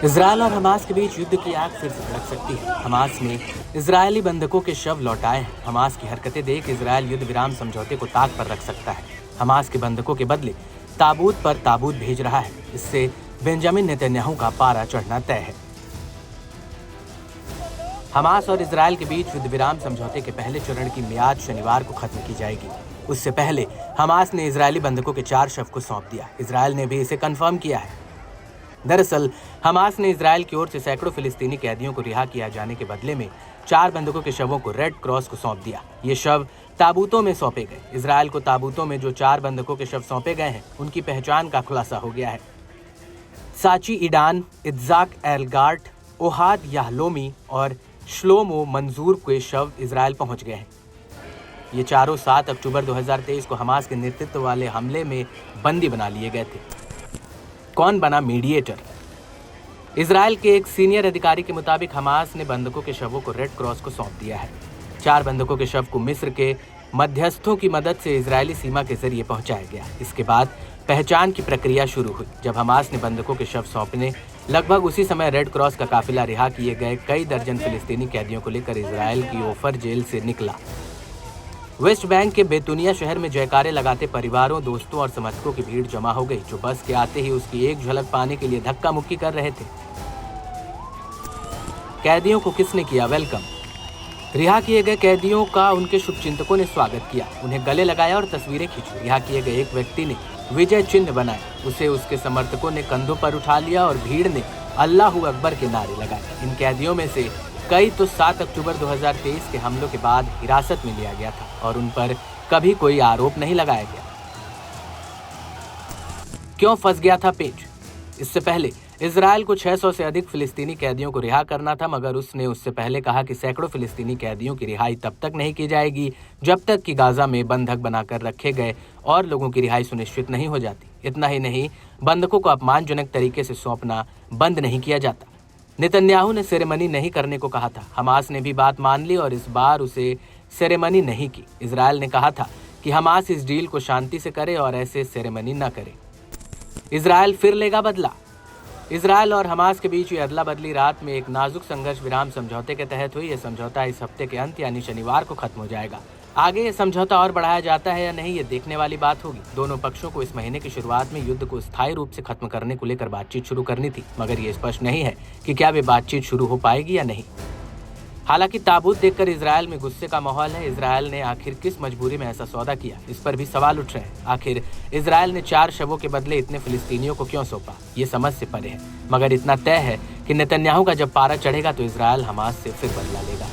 Israel और Hamas के बीच युद्ध की आग फिर से भड़क सकती है। हमास ने इजरायली बंधकों के शव लौटाए हैं। हमास की हरकतें देख इजरायल युद्ध विराम समझौते को ताक पर रख सकता है। हमास के बंधकों के बदले ताबूत पर ताबूत भेज रहा है। इससे बेंजामिन नेतन्याहू का पारा चढ़ना तय है। हमास और इजरायल के बीच युद्ध विराम समझौते के पहले चरण की मियाद शनिवार को खत्म की जाएगी। उससे पहले हमास ने इजरायली बंधकों के 4 शव को सौंप दिया। इजरायल ने भी इसे कंफर्म किया है। दरअसल हमास ने इजरायल की ओर से सैकड़ों फिलिस्तीनी कैदियों को रिहा किया जाने के बदले में 4 बंधकों के शवों को रेड क्रॉस को सौंप दिया। ये शव ताबूतों में सौंपे गए। इजरायल को ताबूतों में जो 4 बंधकों के शव सौंपे गए हैं, उनकी पहचान का खुलासा हो गया है। साची ईडान, इत्जाक एलगार्ट, ओहाद याहलोमी और श्लोमो मंजूर के शव इजरायल पहुंच गए हैं। ये चारों 7 अक्टूबर 2023 को हमास के नेतृत्व वाले हमले में बंदी बना लिए गए थे। कौन बना मीडिएटर? इजरायल के एक सीनियर अधिकारी के मुताबिक हमास ने बंधकों के शवों को रेड क्रॉस को सौंप दिया है। 4 बंधकों के शव को मिस्र के मध्यस्थों की मदद से इजरायली सीमा के जरिए पहुंचाया गया। इसके बाद पहचान की प्रक्रिया शुरू हुई। जब हमास ने बंधकों के शव सौंपने लगभग उसी समय रेड क्रॉस का काफिला रिहा किए गए कई दर्जन फिलिस्तीनी कैदियों को लेकर इजरायल की ओफर जेल से निकला। वेस्ट बैंक के बेतुनिया शहर में जयकारे लगाते परिवारों, दोस्तों और समर्थकों की भीड़ जमा हो गई, जो बस के आते ही उसकी एक झलक पाने के लिए धक्का मुक्की कर रहे थे। कैदियों को किसने किया वेलकम? रिहा किए गए कैदियों का उनके शुभचिंतकों ने स्वागत किया, उन्हें गले लगाया और तस्वीरें खींची। रिहा किए गए एक व्यक्ति ने विजय चिन्ह बनाए, उसे उसके समर्थकों ने कंधों पर उठा लिया और भीड़ ने अल्लाहू अकबर के नारे लगाए। इन कैदियों में से कई तो 7 अक्टूबर 2023 के हमलों के बाद हिरासत में लिया गया था और उन पर कभी कोई आरोप नहीं लगाया गया। क्यों फंस गया था पेच? इससे पहले इजरायल को 600 से अधिक फिलिस्तीनी कैदियों को रिहा करना था, मगर उसने उससे पहले कहा कि सैकड़ों फिलिस्तीनी कैदियों की रिहाई तब तक नहीं की जाएगी जब तक कि गाजा में बंधक बनाकर रखे गए और लोगों की रिहाई सुनिश्चित नहीं हो जाती। इतना ही नहीं, बंधकों को अपमानजनक तरीके से सौंपना बंद नहीं किया जाता। नेतन्याहू ने सेरेमनी नहीं करने को कहा था। हमास ने भी बात मान ली और इस बार उसे सेरेमनी नहीं की। इजरायल ने कहा था कि हमास इस डील को शांति से करे और ऐसे सेरेमनी न करे। इजरायल फिर लेगा बदला। इजरायल और हमास के बीच हुई अदला बदली रात में एक नाजुक संघर्ष विराम समझौते के तहत हुई। यह समझौता इस हफ्ते के अंत यानी शनिवार को खत्म हो जाएगा। आगे ये समझौता और बढ़ाया जाता है या नहीं, ये देखने वाली बात होगी। दोनों पक्षों को इस महीने की शुरुआत में युद्ध को स्थायी रूप से खत्म करने को लेकर बातचीत शुरू करनी थी, मगर ये स्पष्ट नहीं है कि क्या वे बातचीत शुरू हो पाएगी या नहीं। हालांकि ताबूत देखकर इजरायल में गुस्से का माहौल है। इजरायल ने आखिर किस मजबूरी में ऐसा सौदा किया, इस पर भी सवाल उठ रहे हैं। आखिर इजरायल ने 4 शवों के बदले इतने फिलिस्तीनियों को क्यों सौंपा, ये समझ से परे है। मगर इतना तय है कि नेतन्याहू का जब पारा चढ़ेगा तो इजरायल हमास से फिर बदला लेगा।